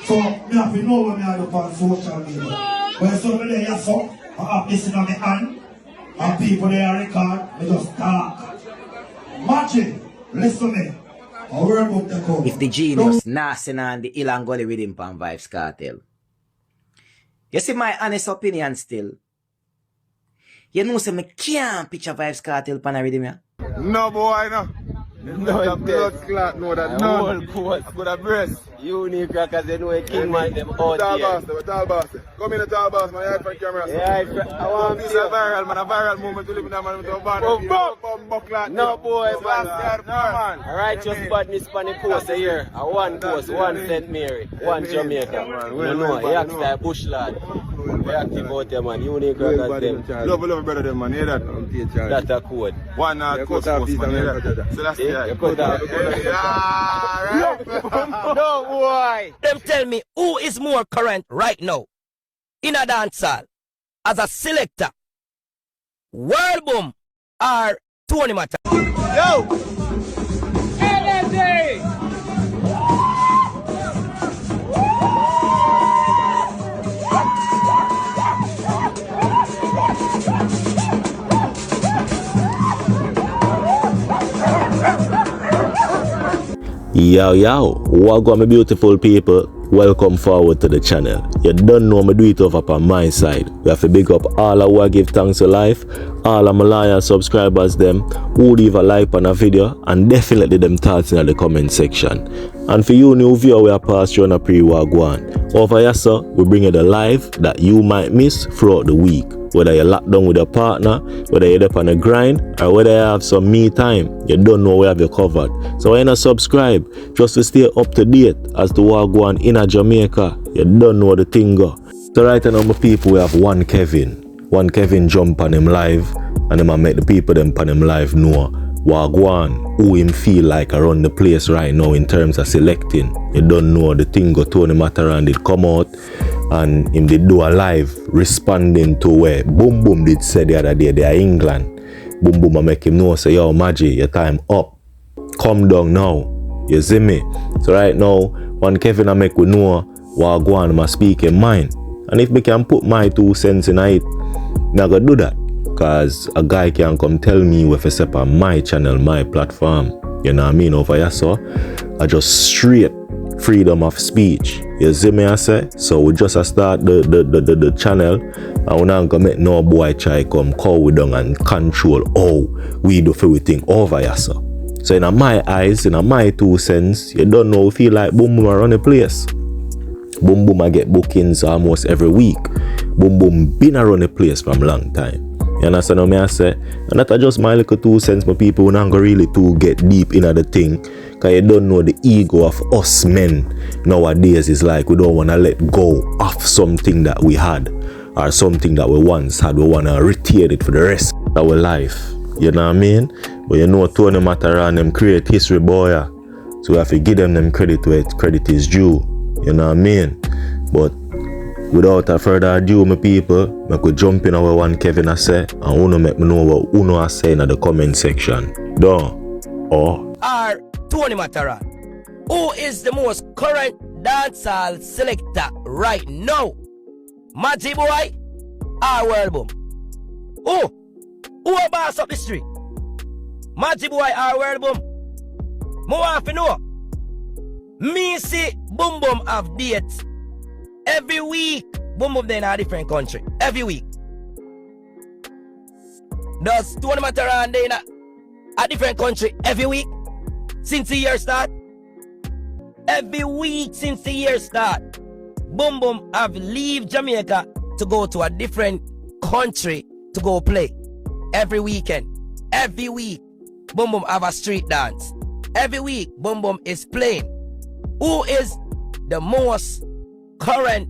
So, me have to know when I do on social media. When somebody there you fuck, I have this in my hand, and people there record, they just talk. Imagine, listen to me. If the genius nasty and the ill and gully with him on Vybz Kartel. You see my honest opinion still. You know say me can't picture Vybz Kartel pan with him, yeah? No boy, no. No, blood clot, no that none. I could have breast. Unique crackers, they know a king man them out here. Tall boss. Come in the tall boss, man. I for camera. Yeah, I want this is a viral moment to live in that man with a band. No boy, man. Alright, just badness on the post here. One post, one St. Mary, one Jamaica. You know, he acts like bush lad. We active out there, man. Unique crackers them. Love brother them, man. Hear that? That's a code. One coast post, man. Hear that? So that's you cut out. No boy. Them tell me who is more current right now in a dancehall as a selector, BoomBoom or Tony Matter. Yo! Energy! Yo, what my beautiful people? Welcome forward to the channel. You don't know me do it over on my side. We have to big up all who I give thanks to life, all of my loyal subscribers them who leave a like on a video, and definitely them thoughts in the comment section. And for you new viewer, we are past you on a pre-wagwan. Over here, sir, we bring you the live that you might miss throughout the week. Whether you're locked down with a partner, whether you're up on a grind, or whether you have some me time, you don't know we have you covered. So why not subscribe just to stay up to date as to what go on in a Jamaica. You don't know the thing go. So right now, my people, we have 1Kevin. 1Kevin jump on him live, and him make the people them on him live know what go on, who him feel like around the place right now in terms of selecting. You don't know the thing go. Tony Matterhorn did come out and him did do a live responding to where BoomBoom did say the other day they are England. BoomBoom make him know say, yo Maggie, your time up, come down now, you see me. So right now 1Kevin I make we know what go on my speak in mind, and if me can put my 2 cents in it, me I go do that, cause a guy can come tell me if I step on my channel, my platform, you know what I mean, over here. So I just straight freedom of speech, you see me I say. So we just start the channel, and we're not gonna make no boy try come call we down and control how we do everything over here. So in my eyes, in my 2 cents, you don't know, feel like BoomBoom around the place. BoomBoom I get bookings almost every week. BoomBoom been around the place from a long time. You understand what I say? And that's just my little 2 cents, my people. We're not going really to get deep into the thing, because you don't know the ego of us men nowadays is like we don't want to let go of something that we had, or something that we once had. We want to retain it for the rest of our life. You know what I mean? But you know Tony Matterhorn them create history, boy. So we have to give them credit where credit is due. You know what I mean? But without a further ado, my people, I could jump in our 1Kevin I say, and Uno make me know what Uno I say in the comment section. Done. Or Tony Matterhorn, who is the most current dancehall selector right now? Maggie boy or BoomBoom? Who a boss up the street? Maggie boy or BoomBoom? Mo want to know. Me see BoomBoom have dates every week. BoomBoom they in a different country every week. Does Tony Matterhorn they in a different country every week since the year start? Every week since the year start, BoomBoom have leave Jamaica to go to a different country to go play. Every weekend, every week, BoomBoom have a street dance. Every week, BoomBoom is playing. Who is the most current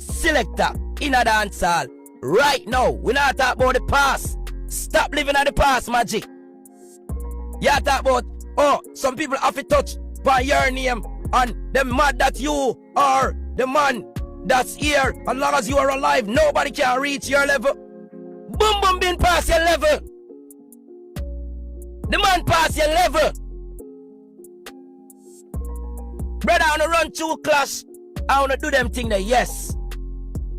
selector in a dancehall right now? We not talk about the past. Stop living at the past, Magic. You talk about, some people have to touch by your name and the mad that you are the man that's here. As long as you are alive, nobody can reach your level. BoomBoom been past your level. The man past your level. Brother on a run 2 clash I wanna do them thing there, yes.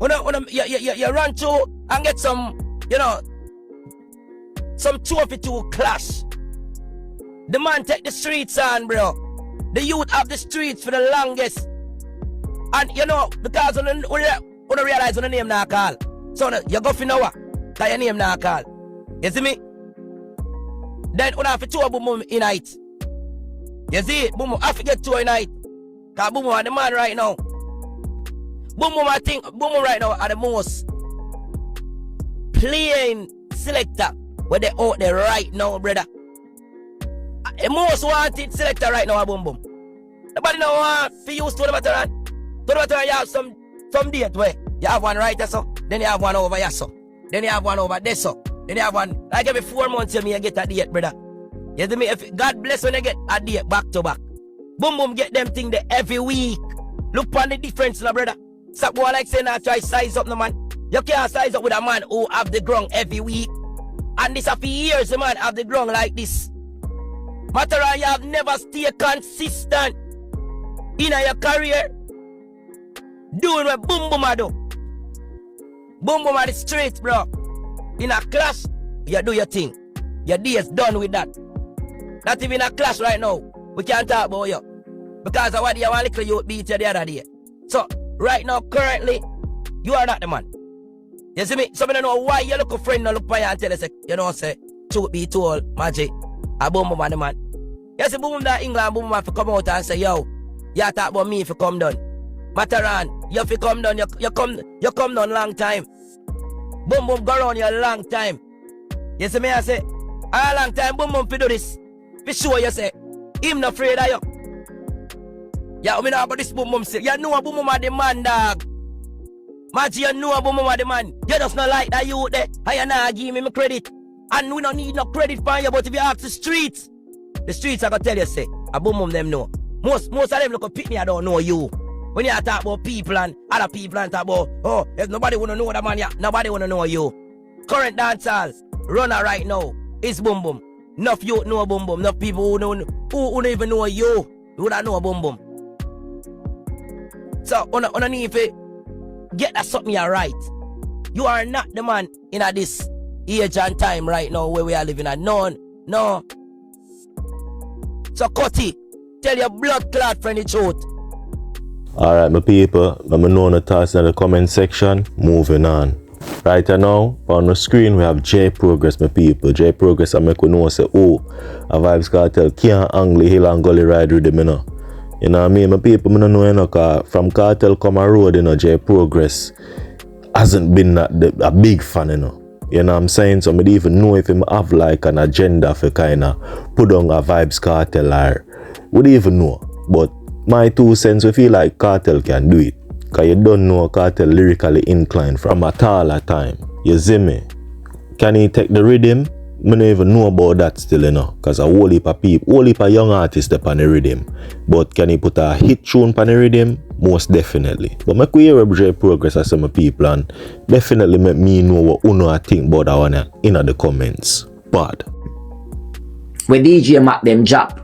You run through and get some, some 2 clash. The man take the streets on, bro. The youth have the streets for the longest. And because when realize when the name now call. So you go for now, that your name now call. You see me? Then when I have to tour BoomBoom in night. You see it? BoomBoom have to get tour in night. Because BoomBoom are the man right now. BoomBoom right now are the most playing selector where they out there right now, brother. The most wanted selector right now are BoomBoom. Nobody know want to use to the Matterhorn. To the Matterhorn you have some date where you have one right there so, then you have one over here so, then you have one over there so, then you have one, like every 4 months you get a date, brother. You see me? If God bless when you get a date back to back. BoomBoom get them thing there every week. Look on the difference, no, brother. Stop going like saying I try size up, no man. You can't size up with a man who have the ground every week. And this for years, the man have the ground like this. Matterhorn, you have never stayed consistent in your career. Doing what BoomBoom do. BoomBoom are the streets, bro. In a clash, you do your thing. Your day is done with that. Not even a clash right now. We can't talk about you. Because of what you want little you beat you the other day. So, right now, currently, you are not the man. You see me? Some don't know why you look a friend and look for you and tell us, say, truth be told, magic, a BoomBoom are the man. You see, BoomBoom that England, BoomBoom have to come out and say, yo, you talk about me if you come down. Matterhorn, you if you come down, you come down long time. BoomBoom go around you a long time. You see me, I say, a long time, BoomBoom fi do this. For sure, you say, him not afraid of you. Yeah, I mean about this BoomBoom say, you know BoomBoom are the man, dog. Maggie, you know BoomBoom are the man. You just not like that youth there. And you not give me credit. And we don't need no credit for you, but if you ask the streets are gonna tell you, say, a BoomBoom them know. Most of them look a pick me, I don't know you. When you talk about people and other people and talk about, oh, if nobody wanna know that man, yeah, nobody wanna know you. Current dancehall runner right now is BoomBoom. Enough youth know BoomBoom. Enough people who don't even know you would not know BoomBoom. So, on need to get that something you right. You are not the man in this age and time right now where we are living at. No. So, Cutty, tell your blood clot friend the truth. Alright, my people, let me know the thoughts in the comment section. Moving on. Right now, on the screen, we have J Progress, my people. J Progress, I make we know, say, oh, a Vybz Kartel can't angle hill and gully ride with them, you know. You know what I mean? My people, I don't know, you know, cause from Kartel come a road, you know, J Progress hasn't been a big fan, you know. You know what I'm saying? So I don't even know if him have like an agenda for kind of put on a Vybz Kartel or would even know. But my 2 cents, we feel like Kartel can do it. Because you don't know Kartel lyrically inclined from a taller time. You see me? Can he take the rhythm? I don't even know about that still, you know. Because a whole heap of people, whole heap of young artists up on the rhythm. But can he put a hit tune on the rhythm? Most definitely. But make we hear J Progress as some people and definitely make me know what Uno I think about that one in the comments. Bad. When DJ Mac them drop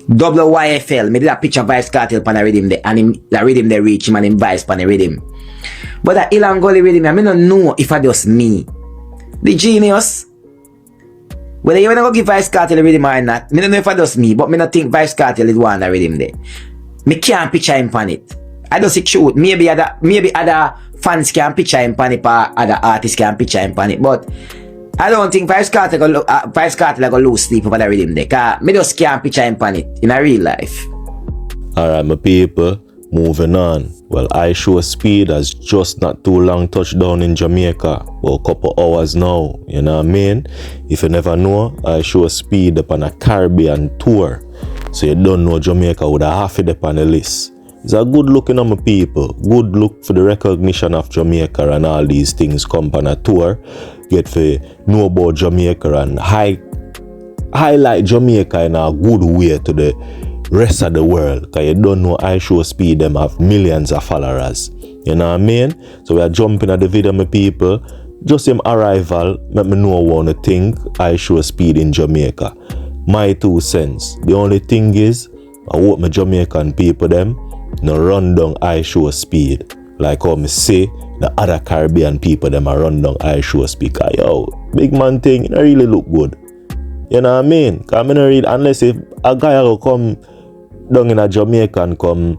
WYFL, me did a picture of Vybz Kartel pan a rhythm there, and him the rhythm they reach him and him Vybz pan a rhythm. But that Ilangoli rhythm, I don't know if I just me. The genius. Whether you wanna go give Vybz Kartel a rhythm or not, I don't know if I just me, but I don't think Vybz Kartel is one a rhythm there. Me can't picture him pan it. I just shoot. Maybe other fans can picture him pan it, or other artists can picture him pan it, but I don't think Vybz Kartel go lose sleep over the rhythm there. Cause me just can't picture him pan it in a real life. Alright, my people, moving on. Well, IShowSpeed has just not too long touched down in Jamaica. Well, a couple hours now, you know what I mean? If you never know, IShowSpeed up on a Caribbean tour. So you don't know Jamaica would have half it up on the list. It's a good look, you know, my people. Good look for the recognition of Jamaica and all these things come on a tour. Get to know about Jamaica and highlight Jamaica in a good way to the rest of the world. Because you don't know IShowSpeed them have millions of followers. You know what I mean? So we are jumping at the video, my people. Just him arrival, let me know what I think IShowSpeed in Jamaica. My 2 cents. The only thing is, I hope my Jamaican people them no run down IShowSpeed. Like how me say, the other Caribbean people them a run down IShowSpeed. Cause yo, big man thing, it really look good. You know what I mean? Cause I don't read, unless if a guy will come down in a Jamaica and come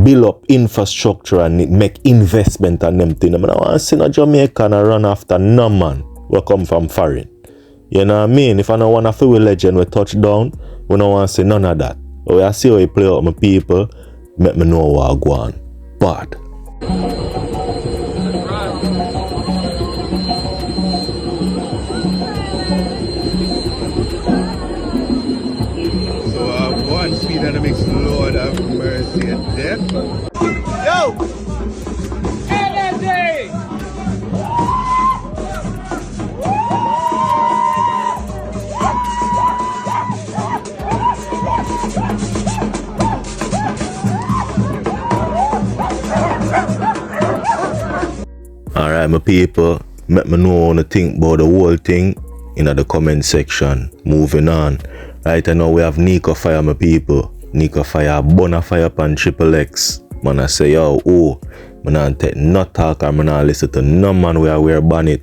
build up infrastructure and make investment and them things. I don't want to see no Jamaican run after no man will come from foreign. You know what I mean? If I don't want to feel a legend we touch down, we don't want to see none of that. But I see how you play out my people, make me know what I go on. Bad. So one speed dynamics, Lord have mercy and death. Yo! Energy! Alright, my people, make me know what you think about the whole thing in the comment section. Moving on. Right now we have NekoFire, my people. NekoFire, Bonafire upon Triple X. Man, I say, yo, man, I take no talk and man, I listen to no man where I wear bonnet,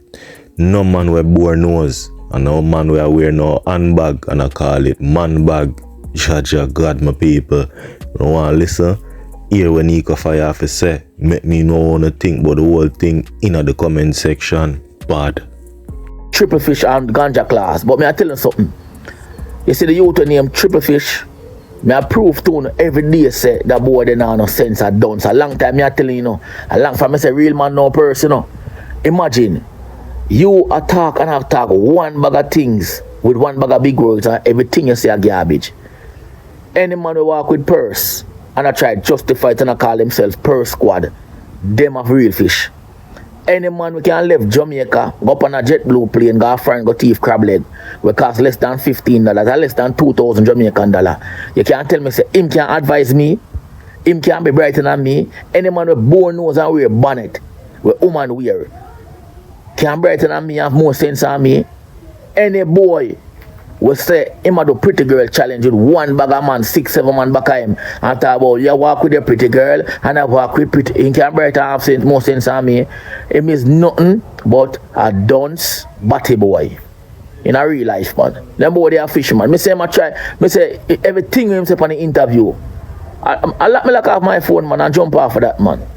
no man where bore nose, and no man where I wear no handbag, and I call it man bag. Jaja God, my people. You don't want to listen? Hear what NekoFire have to say. Make me know what you think about the whole thing in the comment section. Bad. Triple fish and ganja class, but me I tell you something. You see the youth name Triple Fish. Me I prove to you every day say that boy they no sense at done. So a long time me I telling you know. A long time I say real man no person, you know. Imagine you attack and attack one bag of things with one bag of big words and everything you say are garbage. Any man who walk with purse and I try to justify it and I call themselves purse squad, them have real fish. Any man we can leave Jamaica, go up on a JetBlue plane, go foreign, go thief crab leg, we cost less than $15 or less than 2,000 Jamaican dollar. You can't tell me, say, him can advise me, him can be brighter than me. Any man with bore nose and wear bonnet, with woman wear, can brighter than me, have more sense than me. Any boy will say, him a do pretty girl challenge with one bag of man, 6-7 man back of him, and talk about, you walk with a pretty girl, and I walk with pretty, he can brighter have sense, more sense than me. Him is nothing but a dunce batty boy. In a real life, man. Them boy they are fisherman. Me say everything him say on the interview. I let me look off my phone, man, and jump off of that, man.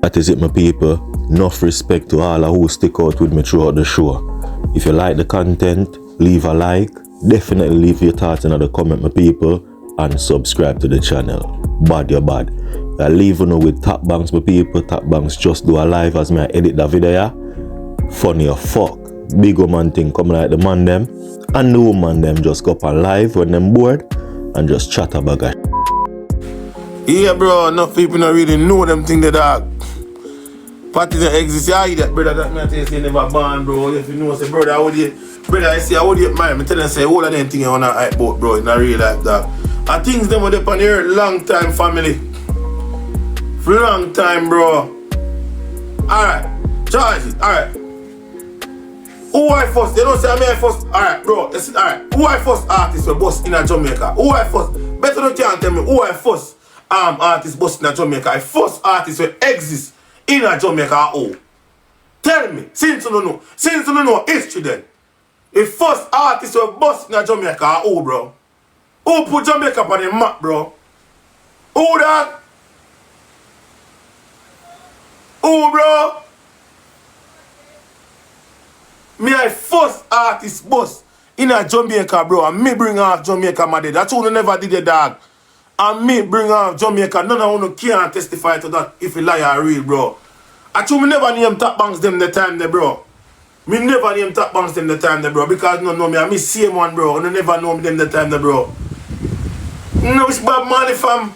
That is it, my people. Enough respect to all who stick out with me throughout the show. If you like the content, leave a like. Definitely leave your thoughts in the comment, my people, and subscribe to the channel. Bad, you're bad. I leave you know with Top Banks, my people. Top Banks just do a live as me I edit the video. Funny or fuck. Big woman thing come like the man them, and the woman them just go up on live when them bored and just chat about it. Yeah, bro, enough people don't really know them thing that dog. Party that exists, yeah, that brother that me tell you never born, bro. If you know, say brother, how would you, brother, I say, how would you mind? I tell them, say, all of them things on that hype boat, bro, in a real life, dog. And things them were up on the earth, long time, family. For long time, bro. Alright, charge it, alright. Who I first? They don't say I first. Alright, bro. Listen, alright. Who I first artist for bust in a Jamaica? Who I first? Better don't can't tell me who I first artist bust in a Jamaica. I first artist will exist in a Jamaica. Oh, tell me. Since you don't know. Since you don't know history then. The first artist will bust in a Jamaica. Oh, bro. Who put Jamaica on the map, bro? Who that? Who, bro? Me I first artist bus in a Jamaica, bro, and me bring off Jamaica, my dad. That's who never did a dog. And me bring off Jamaica. None of you can testify to that if you lie or real, bro. I told me never name Top Banks them the time there, bro. Me never name Top Banks them the time there, bro. Because no know me, I miss same one, bro. And I never know them the time there, bro. No, it's Bob Marley, fam.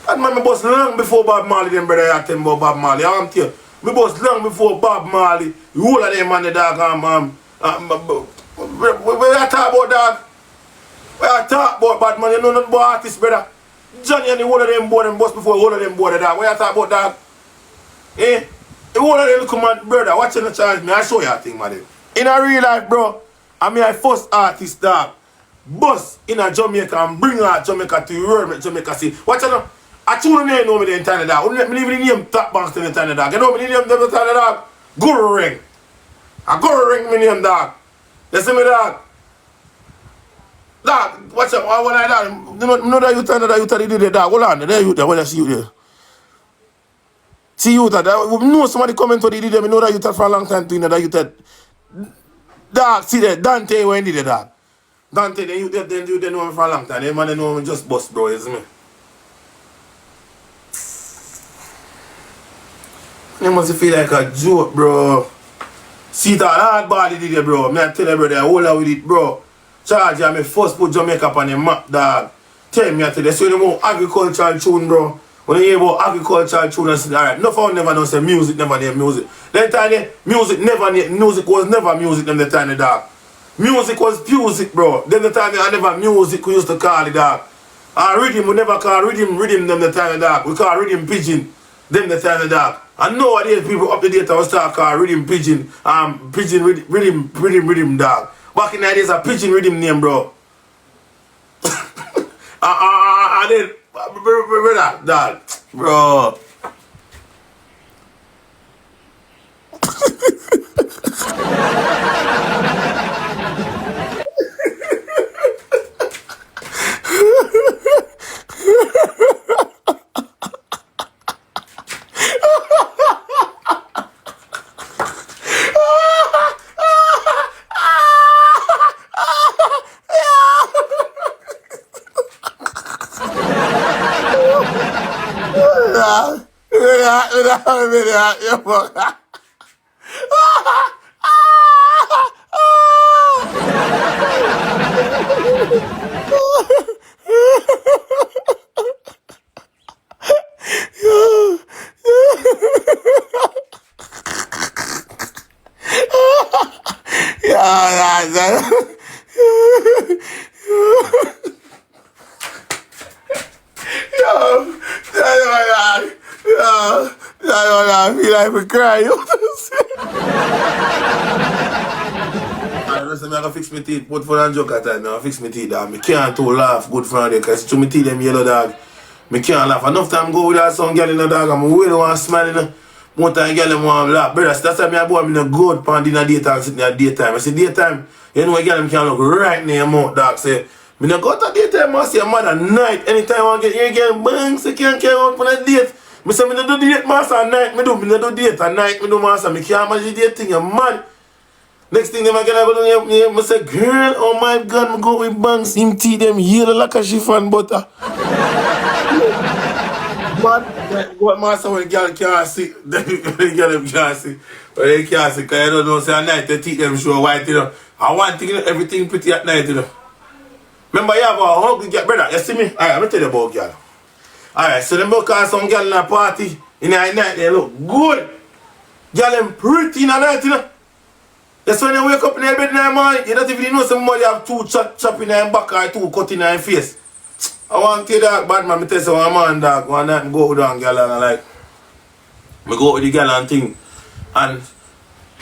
That man me bust long before Bob Marley, them brother, I tell me about Bob Marley. I'm tell you. Me was long before Bob Marley. The whole of them man the dog we are talk about dog. We are talk about bad man, you know nothing about artists, brother. Johnny and the whole of them boy them bust before the whole of them boy the dog. We are talk about dog. Eh? The whole of them come on, brother, watching the charge me, I show you a thing, man. In a real life, bro, I mean I first artist dog. bus in a Jamaica and bring her Jamaica to the world, make Jamaica see. Watch out. I told you know me the entire dog. Let me leave the name top box in the entire dog. You know me the name the entire dog? Guru ring. A guru ring me name dog. You see me dog? Dog, watch out. What I done? You know that you turn that you did the dog. Hold on, there you there. When I see you there. See you that we know somebody comment to the did them. We know that you for a long time to know that you did. Dog, see that Dante when did the dog. Dante, then you know me for a long time. They man they know me just bust, bro, you see me? They must feel like a joke, bro. See that hard body did it, bro. Me I tell you, bro, they hold out with it, bro. Charge you, me first put Jamaica on the map, dog. Tell me, I tell you, so you know agricultural tune, bro. When you hear about agricultural tune, I say, alright, no for never know say music, never their music. That time, music was never music them the time, dog. Music was music, bro. Then the time I never music we used to call it, dog. And rhythm, we never call rhythm them the time, dog. We call rhythm pigeon, them the time, dog. And nowadays people up to date was start call rhythm pigeon, pigeon rhythm, dog. Back in the days a pigeon rhythm name, bro. And then, brother, dog, bro. I feel like we cry. I'm gonna fix my teeth, put for and joke at time. I fix my teeth, dog. I can't too laugh good for them because to my teeth them yellow, dog. I can't laugh. Enough time go with that some girl in the dog. I'm really want to smile in the more time girl them want to laugh. Brother, that's why I bought me a good pan in the daytime, sitting at daytime. I say daytime, you know a girl them can look right near your mouth, dog. Say, me no go to daytime, I see a man at night. Anytime I want to get here, bang, so can't carry out for that date. I say, me no do date master at night. Me no do date at night. Me do master. Me can't imagine date thing, you mad. Next thing them I get go to I say, girl, oh my God, me go with bangs, him teeth them yellow like a chiffon butter. But what master when girl can't see, the girl them can't see. But they can't see, because you don't know, say at night the teeth them show white, you know. I want thing, you know, everything pretty at night, you know. Remember you have a hug girl, brother, you see me? Alright, let me tell you about girl. Alright, so them look at some girl in a party, in the night, they look good. Girl them pretty in the night, you know. That's when you wake up in your bed in the morning, you don't even know somebody have two chop in their back or two cut in their face. I want to tell you that, bad man, I tell you one man, dog, one night I go with one girl and I like, I go with the girl and thing, and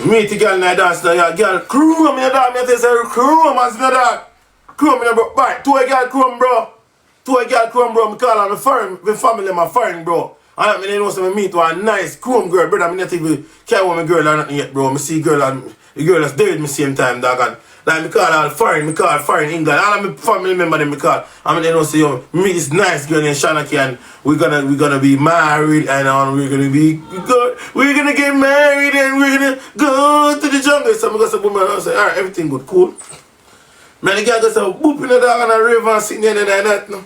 meet the girl in the dance, the girl, crew me in the dance, I tell you, crew man, in the dance, crew me in the bro, right, two a girl crew bro, I call her my foreign, my family, my foreign, bro. And I mean, know so I meet one nice chrome girl, brother. I not even care what my girl or nothing yet, bro. I see girl and the girl that's there with me same time, dog. And like, I call her foreign England. All of my family member them I call. I mean, they don't say, yo, meet this nice girl named Shanaki and we're gonna be married and we're gonna get married and we're gonna go to the jungle. So I'm gonna say, boom, and I say, alright, everything good, cool. Man, the girl goes, boop in the dog and a river and sitting there and that, no.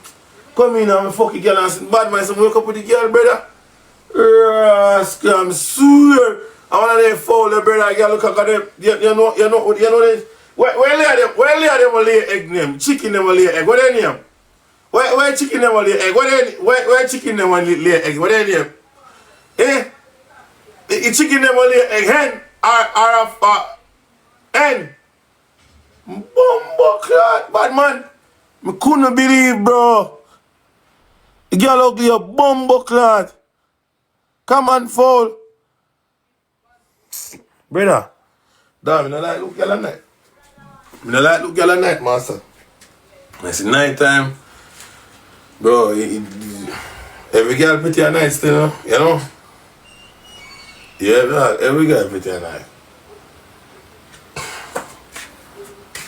Come in and fucking girl and sit bad man, so wake up with the girl, brother. I'm sure. I want to foul the brother, girl, look at them. You know this. Where lay them will lay egg name? Chicken them will lay egg. What their name? Where chicken them will lay egg? Where chicken them will lay egg? What their name? Eh? The chicken them will lay egg. Hen? Hen? Bumbo bad man. I couldn't believe, bro. The girl ugly a bumbo clad. Come on, fool. Brother, damn, I don't like look girl at night. I don't like look girl at night, master. It's night time. Bro, every girl pretty at night still, you know? Yeah, dog, every girl pretty at night.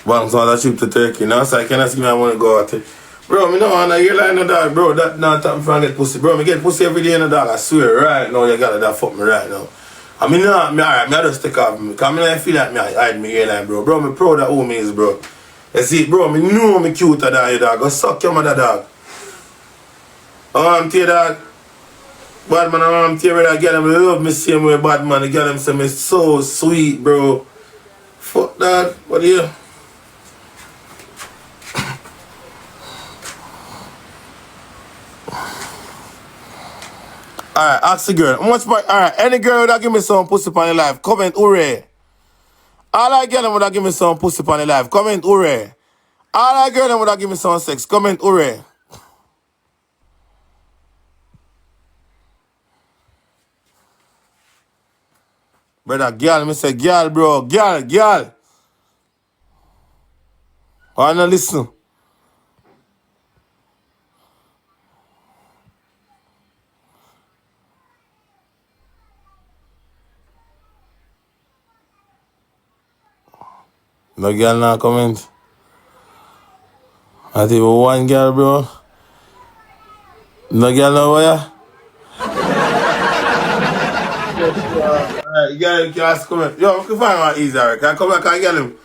Bounce on that trip to Turkey. Now, so I cannot see me, I want to go out there. Bro, me know on a year like no dog, bro. That not time for get pussy. Bro, me get pussy every day in the dog. I swear, right now, you gotta that fuck me right now. I mean, nah, alright, I just take off me. Cause I feel like me hide me hairline, bro. Bro, me proud of who me is, bro. You see, bro, me know me cuter than you, dog. Go suck your mother, dog. I'm tear, dog. Bad man, I'm tear, that girl, I love me same way, bad man. The girl, them say me so sweet, bro. Fuck that. What do you? Alright, ask the girl. Alright, any girl that give me some pussy on the life, comment hooray. All I girl that give me some pussy on the life, comment hooray. All I girl that give me some sex, comment hooray. Brother, girl, me say girl, bro. Girl. Wanna listen? No girl now comment. I think one girl, bro. No girl now, where? Alright, you gotta ask comment. Yo, I can find one easy, alright? Can I come back and get him?